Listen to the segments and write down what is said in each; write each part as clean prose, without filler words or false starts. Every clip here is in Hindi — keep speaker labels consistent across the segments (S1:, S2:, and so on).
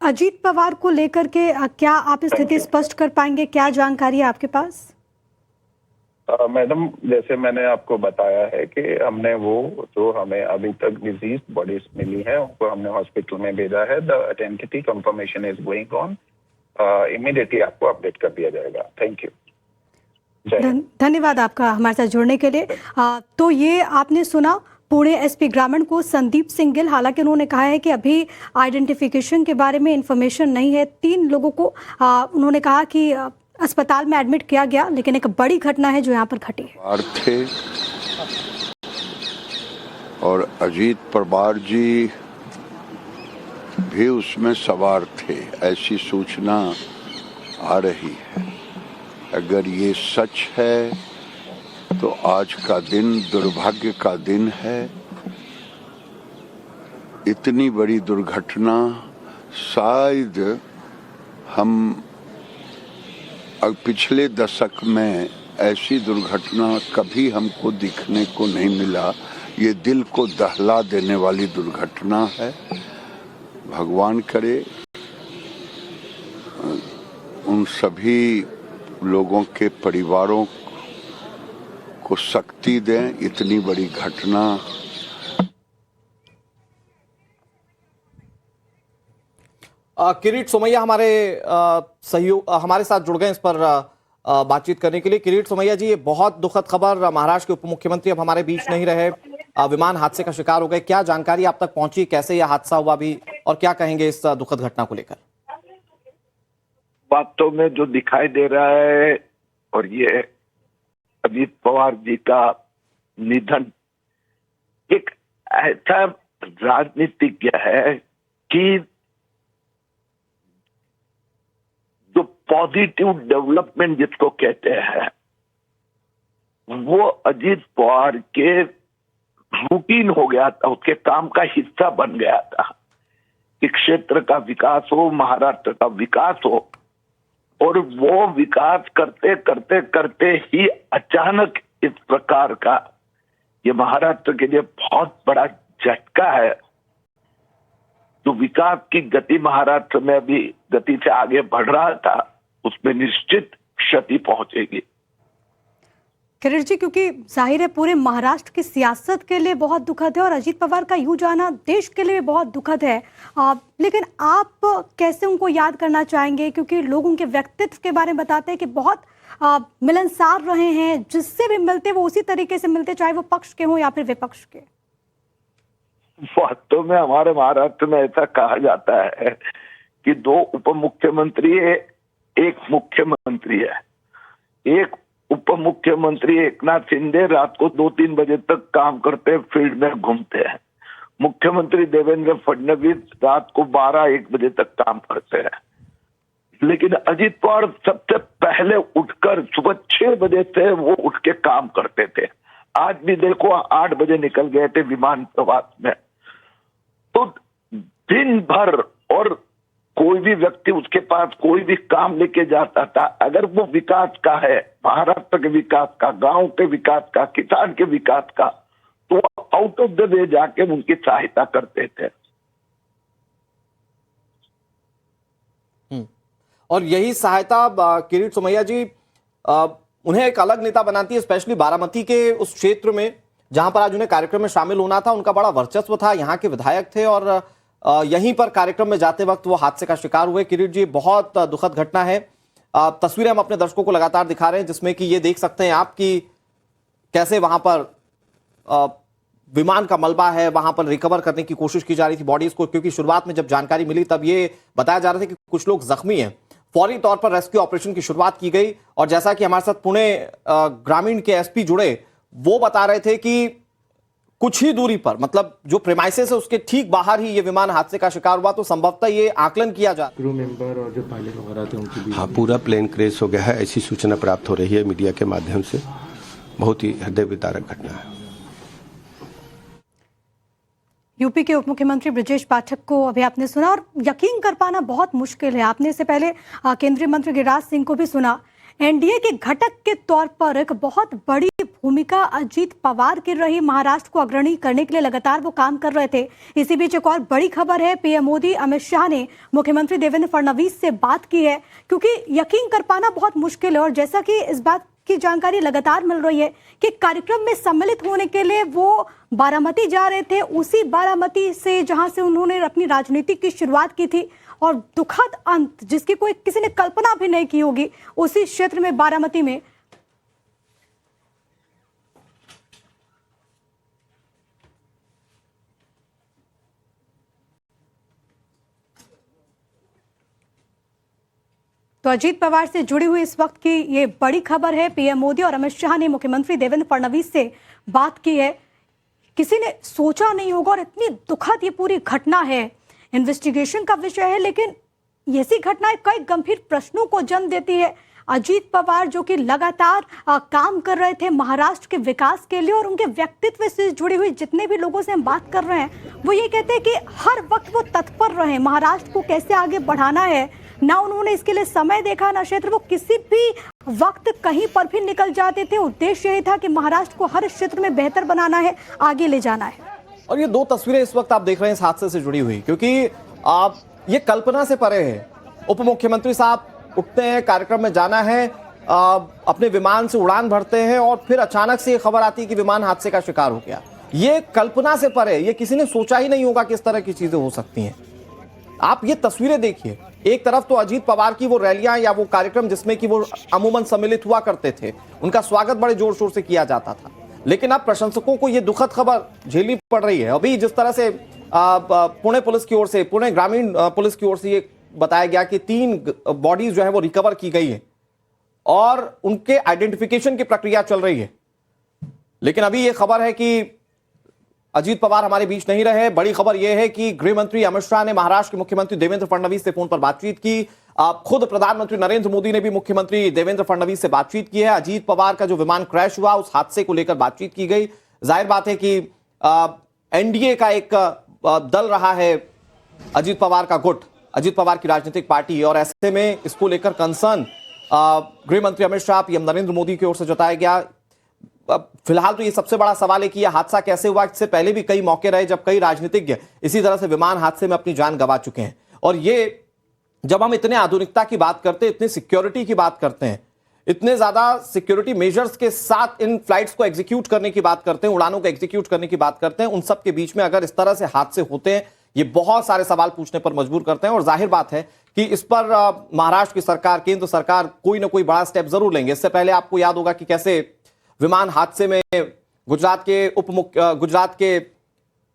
S1: अजीत पवार को लेकर के क्या आप स्थिति स्पष्ट कर पाएंगे? क्या जानकारी है आपके पास?
S2: मैडम, जैसे मैंने आपको बताया है कि हमने वो जो हमें अभी तक डिजीज बॉडीज मिली है उनको हमने हॉस्पिटल में भेजा है। The identity confirmation is going on. Immediately आपको अपडेट कर दिया जाएगा। Thank you.
S1: धन्यवाद आपका हमारे साथ जुड़ने के लिए। तो ये आपने सुना पुणे एसपी ग्रामीण को संदीप सिंह गिल। हालांकि उन्होंने कहा है कि अभी आइडेंटिफिकेशन के बारे में इंफॉर्मेशन नहीं है। 3 लोगों को उन्होंने कहा कि अस्पताल में एडमिट किया गया, लेकिन एक बड़ी घटना है जो यहाँ पर घटी है।
S3: थे और अजीत पवार जी भी उसमें सवार थे, ऐसी सूचना आ रही है। अगर ये सच है तो आज का दिन दुर्भाग्य का दिन है। इतनी बड़ी दुर्घटना शायद हम पिछले दशक में ऐसी दुर्घटना कभी हमको दिखने को नहीं मिला। ये दिल को दहला देने वाली दुर्घटना है। भगवान करे उन सभी लोगों के परिवारों को शक्ति दें। इतनी बड़ी घटना।
S4: किरीट सोमैया हमारे साथ जुड़ गए इस पर बातचीत करने के लिए। किरीट सोमैया जी, ये बहुत दुखद खबर, महाराष्ट्र के उप मुख्यमंत्री अब हमारे बीच नहीं रहे, विमान हादसे का शिकार हो गए। क्या जानकारी आप तक पहुंची, कैसे यह हादसा हुआ भी, और क्या कहेंगे इस दुखद घटना को लेकर?
S5: वास्तव में जो दिखाई दे रहा है, और ये अजीत पवार जी का निधन एक ऐसा राजनीतिज्ञ है कि जो पॉजिटिव डेवलपमेंट जिसको कहते हैं, वो अजीत पवार के रूटीन हो गया था, उसके काम का हिस्सा बन गया था कि क्षेत्र का विकास हो, महाराष्ट्र का विकास हो। और वो विकास करते करते करते ही अचानक इस प्रकार का ये महाराष्ट्र के लिए बहुत बड़ा झटका है। जो विकास की गति महाराष्ट्र में अभी गति से आगे बढ़ रहा था, उसमें निश्चित क्षति पहुंचेगी।
S1: किरीट जी, क्योंकि जाहिर है पूरे महाराष्ट्र की सियासत के लिए बहुत दुखद है और अजीत पवार का यूं जाना देश के लिए बहुत दुखद है। लेकिन आप कैसे उनको याद करना चाहेंगे? क्योंकि लोग उनके व्यक्तित्व के बारे में बताते हैं कि बहुत मिलनसार रहे हैं, जिससे भी मिलते वो उसी तरीके से मिलते, चाहे वो पक्ष के हों या फिर विपक्ष के।
S5: वास्तव में हमारे महाराष्ट्र में ऐसा कहा जाता है कि 2 उप मुख्यमंत्री है, एक मुख्यमंत्री है। एक उप मुख्यमंत्री एकनाथ शिंदे रात को 2-3 बजे तक काम करते हैं, फील्ड में घूमते हैं। मुख्यमंत्री देवेंद्र फडणवीस रात को 12-1 बजे तक काम करते हैं। लेकिन अजीत पवार सबसे पहले उठकर सुबह 6 बजे से वो उठ के काम करते थे। आज भी देखो 8 बजे निकल गए थे विमान प्रवास में। तो दिन भर, और कोई भी व्यक्ति उसके पास कोई भी काम लेके जाता था, अगर वो विकास का है, महाराष्ट्र के विकास का, गांव के विकास का, किसान के विकास का, तो आउट ऑफ द वे जाके उनकी सहायता करते थे।
S4: और यही सहायता किरीट सोमैया जी उन्हें एक अलग नेता बनाती है, स्पेशली बारामती के उस क्षेत्र में जहां पर आज उन्हें कार्यक्रम में शामिल होना था। उनका बड़ा वर्चस्व था, यहाँ के विधायक थे, और यहीं पर कार्यक्रम में जाते वक्त वो हादसे का शिकार हुए। किरीट जी, बहुत दुखद घटना है। तस्वीरें हम अपने दर्शकों को लगातार दिखा रहे हैं, जिसमें कि ये देख सकते हैं आप कि कैसे वहां पर विमान का मलबा है, वहां पर रिकवर करने की कोशिश की जा रही थी बॉडीज को, क्योंकि शुरुआत में जब जानकारी मिली तब ये बताया जा रहा था कि कुछ लोग जख्मी हैं। फौरी तौर पर रेस्क्यू ऑपरेशन की शुरुआत की गई, और जैसा कि हमारे साथ पुणे ग्रामीण के एसपी जुड़े, वो बता रहे थे कि कुछ ही दूरी पर, मतलब जो प्रेमाइसेस है उसके ठीक बाहर ही ये विमान हादसे का शिकार हुआ। तो संभवतः ये आकलन किया जा
S6: क्रू मेंबर और जो पायलट वगैरह थे उनकी भी।
S7: हाँ, पूरा प्लेन क्रैश हो गया है, ऐसी सूचना प्राप्त हो रही है मीडिया के माध्यम से। बहुत ही हृदय विदारक घटना है।
S1: यूपी के उप मुख्यमंत्री ब्रजेश पाठक को अभी आपने सुना, और यकीन कर पाना बहुत मुश्किल है। आपने इससे पहले केंद्रीय मंत्री गिरिराज सिंह को भी सुना। एनडीए के घटक के तौर पर एक बहुत बड़ी भूमिका अजीत पवार की रही। महाराष्ट्र को अग्रणी करने के लिए लगातार वो काम कर रहे थे। इसी बीच एक और बड़ी खबर है, पीएम मोदी अमित शाह ने मुख्यमंत्री देवेंद्र फडणवीस से बात की है, क्योंकि यकीन कर पाना बहुत मुश्किल है। और जैसा कि इस बात की जानकारी लगातार मिल रही है कि कार्यक्रम में सम्मिलित होने के लिए वो बारामती जा रहे थे, उसी बारामती से जहां से उन्होंने अपनी राजनीति की शुरुआत की थी, और दुखद अंत जिसकी कोई किसी ने कल्पना भी नहीं की होगी, उसी क्षेत्र में बारामती में तो अजीत पवार से जुड़ी हुई इस वक्त की ये बड़ी खबर है। पीएम मोदी और अमित शाह ने मुख्यमंत्री देवेंद्र फडणवीस से बात की है। किसी ने सोचा नहीं होगा, और इतनी दुखद ये पूरी घटना है, इन्वेस्टिगेशन का विषय है, लेकिन ऐसी घटनाएं कई गंभीर प्रश्नों को जन्म देती है। अजीत पवार जो कि लगातार काम कर रहे थे महाराष्ट्र के विकास के लिए, और उनके व्यक्तित्व से जुड़ी हुई जितने भी लोगों से हम बात कर रहे हैं वो ये कहते हैं कि हर वक्त वो तत्पर रहे महाराष्ट्र को कैसे आगे बढ़ाना है। ना उन्होंने इसके लिए समय देखा, ना क्षेत्र, वो किसी भी वक्त कहीं पर भी निकल जाते थे। उद्देश्य यही था कि महाराष्ट्र को हर क्षेत्र में बेहतर बनाना है, आगे ले जाना है। और
S4: ये दो तस्वीरें इस वक्त आप देख रहे हैं इस हादसे से जुड़ी हुई, क्योंकि आप ये कल्पना से परे है। उप मुख्यमंत्री साहब उठते हैं, कार्यक्रम में जाना है, अपने विमान से उड़ान भरते हैं, और फिर अचानक से ये खबर आती है कि विमान हादसे का शिकार हो गया। ये कल्पना से परे, ये किसी ने सोचा ही नहीं होगा कि इस तरह की चीजें हो सकती हैं। आप ये तस्वीरें देखिए, एक तरफ तो अजीत पवार की वो रैलियां या वो कार्यक्रम जिसमें कि वो अमूमन सम्मिलित हुआ करते थे, उनका स्वागत बड़े जोर शोर से किया जाता था, लेकिन अब प्रशंसकों को ये दुखद खबर झेलनी पड़ रही है। अभी जिस तरह से पुणे पुलिस की ओर से, पुणे ग्रामीण पुलिस की ओर से ये बताया गया कि 3 बॉडीज जो है वो रिकवर की गई है और उनके आइडेंटिफिकेशन की प्रक्रिया चल रही है। लेकिन अभी ये खबर है कि अजीत पवार हमारे बीच नहीं रहे। बड़ी खबर यह है कि गृह मंत्री अमित शाह ने महाराष्ट्र के मुख्यमंत्री देवेंद्र फडणवीस से फोन पर बातचीत की। खुद प्रधानमंत्री नरेंद्र मोदी ने भी मुख्यमंत्री देवेंद्र फडणवीस से बातचीत की है। अजीत पवार का जो विमान क्रैश हुआ उस हादसे को लेकर बातचीत की गई। जाहिर बात है कि एनडीए का एक दल रहा है अजीत पवार का गुट, अजीत पवार की राजनीतिक पार्टी, और ऐसे में इसको लेकर कंसर्न गृह मंत्री अमित शाह, पीएम नरेंद्र मोदी की ओर से जताया गया। फिलहाल तो ये सबसे बड़ा सवाल है कि यह हादसा कैसे हुआ। इससे पहले भी कई मौके रहे जब कई राजनीतिज्ञ इसी तरह से विमान हादसे में अपनी जान गंवा चुके हैं। और ये जब हम इतने आधुनिकता की बात करते हैं, इतने सिक्योरिटी की बात करते हैं, इतने ज्यादा सिक्योरिटी मेजर्स के साथ इन फ्लाइट्स को एग्जीक्यूट करने की बात करते हैं, उड़ानों को एग्जीक्यूट करने की बात करते हैं, उन सब के बीच में अगर इस तरह से हादसे होते हैं, ये बहुत सारे सवाल पूछने पर मजबूर करते हैं। और जाहिर बात है कि इस पर महाराष्ट्र की सरकार, केंद्र सरकार कोई ना कोई बड़ा स्टेप जरूर लेंगे। इससे पहले आपको याद होगा कि कैसे विमान हादसे में गुजरात के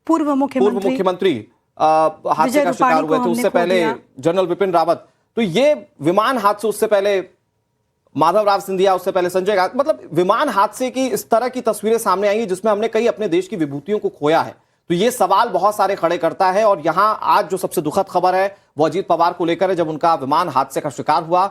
S4: पूर्व मुख्यमंत्री हादसे का शिकार हुए थे। उससे पहले जनरल विपिन रावत। तो ये विमान हादसे, उससे पहले माधवराव सिंधिया, उससे पहले संजय गांधी, मतलब विमान हादसे की इस तरह की तस्वीरें सामने आई जिसमें हमने कई अपने देश की विभूतियों को खोया है। तो ये सवाल बहुत सारे खड़े करता है। और यहां आज जो सबसे दुखद खबर है वो अजीत पवार को लेकर है। जब उनका विमान हादसे का शिकार हुआ